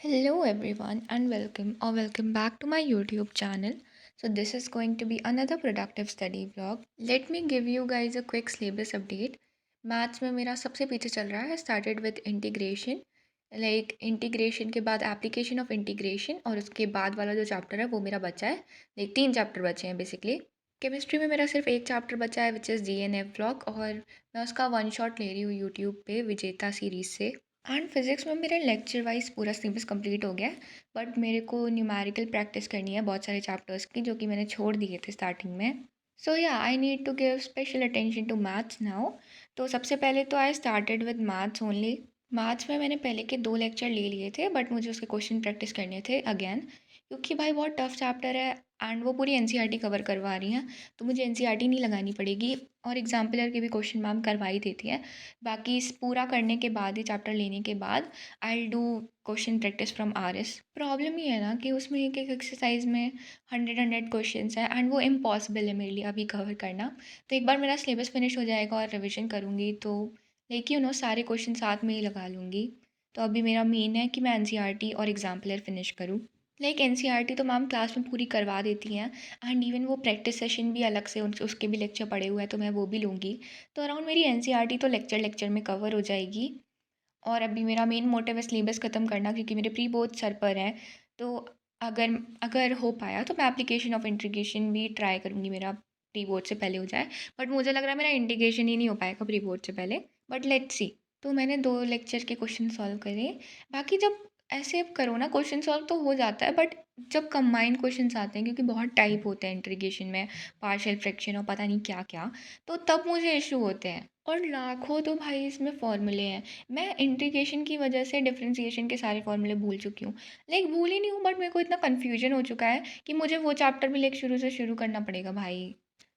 Hello everyone and welcome back to my YouTube channel. So this is going to be another productive study vlog. Let me give you guys a quick syllabus update. Maths में मेरा सबसे पीछे चल रहा है started with integration integration के बाद application of integration और उसके बाद वाला जो चैप्टर है वो मेरा बचा है। तीन चैप्टर बचे हैं बेसिकली। केमिस्ट्री में मेरा सिर्फ एक चैप्टर बचा है विच इज़ DNF ब्लॉक और मैं उसका वन शॉट ले रही हूँ यूट्यूब पे विजेता सीरीज़ से। एंड फिज़िक्स में मेरा लेक्चर वाइज पूरा सिलेबस कंप्लीट हो गया है बट मेरे को न्यूमेरिकल प्रैक्टिस करनी है बहुत सारे चैप्टर्स की जो कि मैंने छोड़ दिए थे स्टार्टिंग में। So yeah I need to give special attention to maths now. तो सबसे पहले तो I started with maths only. Maths में मैंने पहले के 2 लेक्चर ले लिए थे बट मुझे उसके क्वेश्चन प्रैक्टिस करने थे अगेन क्योंकि भाई बहुत टफ चैप्टर है एंड वो पूरी NCERT कवर करवा रही हैं तो मुझे NCERT नहीं लगानी पड़ेगी और एग्जाम्पलर के भी क्वेश्चन मैम करवा ही देती हैं। बाकी इस पूरा करने के बाद ही चैप्टर लेने के बाद I do question practice from RS। Problem ये है ना कि उसमें एक एक एक्सरसाइज में 100 क्वेश्चन है एंड वो इम्पॉसिबल है मेरे लिए अभी कवर करना। तो एक बार मेरा सिलेबस फिनिश हो जाएगा और रिविजन करूँगी तो सारे क्वेश्चन साथ में ही लगा लूँगी। तो अभी मेरा मेन है कि मैं NCERT और एग्जाम्पलर फिनिश करूँ। NCERT तो मैम क्लास में पूरी करवा देती हैं एंड इवन वो प्रैक्टिस सेशन भी अलग से उसके भी लेक्चर पड़े हुए हैं तो मैं वो भी लूँगी। तो अराउंड मेरी NCERT तो लेक्चर लेक्चर में कवर हो जाएगी और अभी मेरा मेन मोटिव है सिलेबस ख़त्म करना क्योंकि मेरे प्री बोर्ड सर पर हैं। तो अगर अगर हो पाया तो मैं एप्लीकेशन ऑफ इंटीग्रेशन भी ट्राई करूँगी मेरा प्री बोर्ड से पहले हो जाए बट मुझे लग रहा है मेरा इंटीग्रेशन ही नहीं हो पाएगा प्री बोर्ड से पहले बट लेट्स सी। तो मैंने 2 लेक्चर के क्वेश्चन सॉल्व करे। बाकी जब ऐसे करो ना क्वेश्चन सॉल्व तो हो जाता है बट जब कंबाइंड क्वेश्चंस आते हैं क्योंकि बहुत टाइप होते हैं इंटीग्रेशन में पार्शियल फ्रैक्शन और पता नहीं क्या क्या तो तब मुझे इशू होते हैं और लाखों तो भाई इसमें फॉर्मूले हैं। मैं इंटीग्रेशन की वजह से डिफरेंशिएशन के सारे फॉर्मूले भूल चुकी हूँ। भूल ही नहीं हूँ बट मेरे को इतना कन्फ्यूजन हो चुका है कि मुझे वो चैप्टर भी शुरू से शुरू करना पड़ेगा भाई।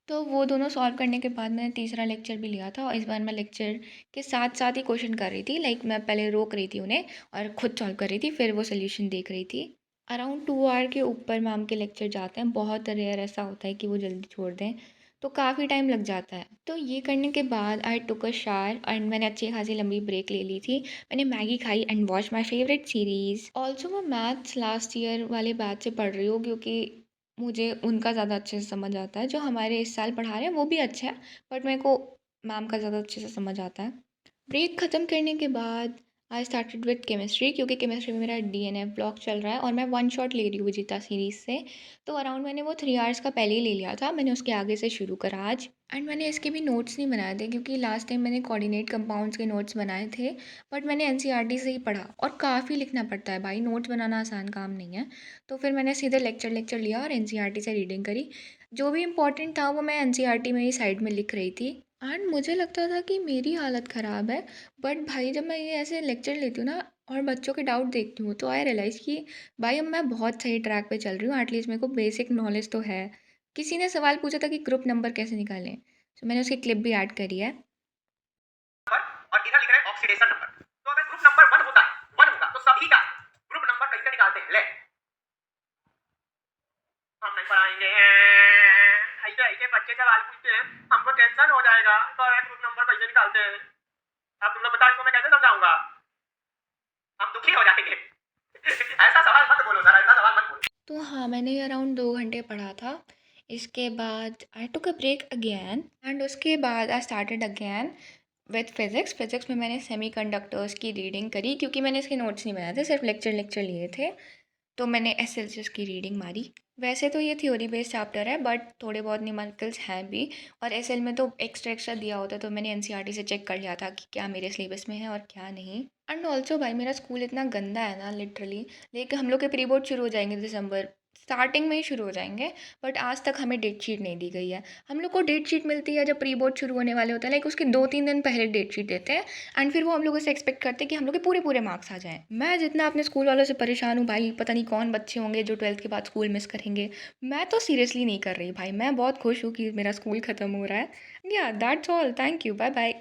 तो वो दोनों सॉल्व करने के बाद मैंने तीसरा लेक्चर भी लिया था और इस बार मैं लेक्चर के साथ साथ ही क्वेश्चन कर रही थी। मैं पहले रोक रही थी उन्हें और ख़ुद सॉल्व कर रही थी फिर वो सोल्यूशन देख रही थी। अराउंड 2 आवर के ऊपर मैम के लेक्चर जाते हैं। बहुत रेयर ऐसा होता है कि वो जल्दी छोड़ दें तो काफ़ी टाइम लग जाता है। तो ये करने के बाद आई टुक अ शावर एंड मैंने अच्छी खासी लंबी ब्रेक ले ली थी। मैंने मैगी खाई and watch my favourite series. Also मैं मैथ्स लास्ट ईयर वाले बैच से पढ़ रही हूँ क्योंकि मुझे उनका ज़्यादा अच्छे से समझ आता है। जो हमारे इस साल पढ़ा रहे हैं वो भी अच्छा है बट मेरे को मैम का ज़्यादा अच्छे से समझ आता है। ब्रेक ख़त्म करने के बाद आई स्टार्टेड विथ केमिस्ट्री क्योंकि केमिस्ट्री में मेरा DNF ब्लॉक चल रहा है और मैं वन शॉट ले रही हूँ विजेता सीरीज़ से। तो अराउंड मैंने वो 3 आवर्स का पहले ही ले लिया था। मैंने उसके आगे से शुरू करा आज एंड मैंने इसके भी नोट्स नहीं बनाए थे क्योंकि लास्ट टाइम मैंने कोऑर्डिनेट कंपाउंड्स के नोट्स बनाए थे बट मैंने NCERT से ही पढ़ा और काफ़ी लिखना पड़ता है भाई। नोट्स बनाना आसान काम नहीं है। तो फिर मैंने सीधे लेक्चर लेक्चर लिया और NCERT से रीडिंग करी। जो भी इम्पोर्टेंट था वो मैं NCERT में ही साइड में लिख रही थी एंड मुझे लगता था कि मेरी हालत ख़राब है बट भाई जब मैं ये ऐसे लेक्चर लेती हूँ ना और बच्चों के डाउट देखती हूँ तो आई रियलाइज़ कि भाई अब मैं बहुत सही ट्रैक पे चल रही हूँ। एटलीस्ट मेरे को बेसिक नॉलेज तो है। किसी ने सवाल पूछा था कि ग्रुप नंबर कैसे निकालें तो मैंने उसकी क्लिप भी ऐड करी है। और इधर लिख रहे हैं ऑक्सीडेशन नंबर। तो अगर ग्रुप नंबर 1 होता है 1 होगा तो सभी का ग्रुप नंबर कैसे निकालते हैं ले हम नहीं पढ़ाएंगे। ऐसे ऐसे बच्चे सवाल पूछते हैं हमको टेंशन हो जाएगा तो ग्रुप नंबर कैसे निकालते हैं। अब तुम लोग बताओ इसको मैं कैसे समझाऊंगा। हम दुखी हो जाएंगे। ऐसा सवाल मत बोलो सर, ऐसा सवाल मत बोलो। तो हाँ मैंने अराउंड 2 घंटे पढ़ा था। इसके बाद आई टुक अ ब्रेक अगेन एंड उसके बाद I started again with physics में मैंने सेमीकंडक्टर्स की रीडिंग करी क्योंकि मैंने इसके नोट्स नहीं बनाए थे सिर्फ लेक्चर लेक्चर लिए थे। तो मैंने SLCS की रीडिंग मारी। वैसे तो ये थ्योरी बेस्ड चैप्टर है बट थोड़े बहुत न्यूमेरिकल्स हैं भी और SL में तो एक्स्ट्रा एक्स्ट्रा दिया होता है तो मैंने NCERT से चेक कर लिया था कि क्या मेरे सिलेबस में है और क्या नहीं। एंड ऑल्सो भाई मेरा स्कूल इतना गंदा है ना लिटरली। लेकिन हम लोग के प्री बोर्ड शुरू हो जाएंगे दिसंबर स्टार्टिंग में ही शुरू हो जाएंगे बट आज तक हमें डेट शीट नहीं दी गई है। हम लोग को डेट शीट मिलती है जब प्री बोर्ड शुरू होने वाले होते हैं उसके 2-3 दिन पहले डेट शीट देते हैं एंड फिर वो हम लोगों से एक्सपेक्ट करते हैं कि हम लोग के पूरे पूरे मार्क्स आ जाएँ। मैं जितना अपने स्कूल वालों से परेशान हूँ भाई पता नहीं कौन बच्चे होंगे जो 12th के बाद स्कूल मिस करेंगे। मैं तो सीरियसली नहीं कर रही भाई। मैं बहुत खुश हूँ कि मेरा स्कूल ख़त्म हो रहा है। Yeah that's all. Thank you. Bye bye.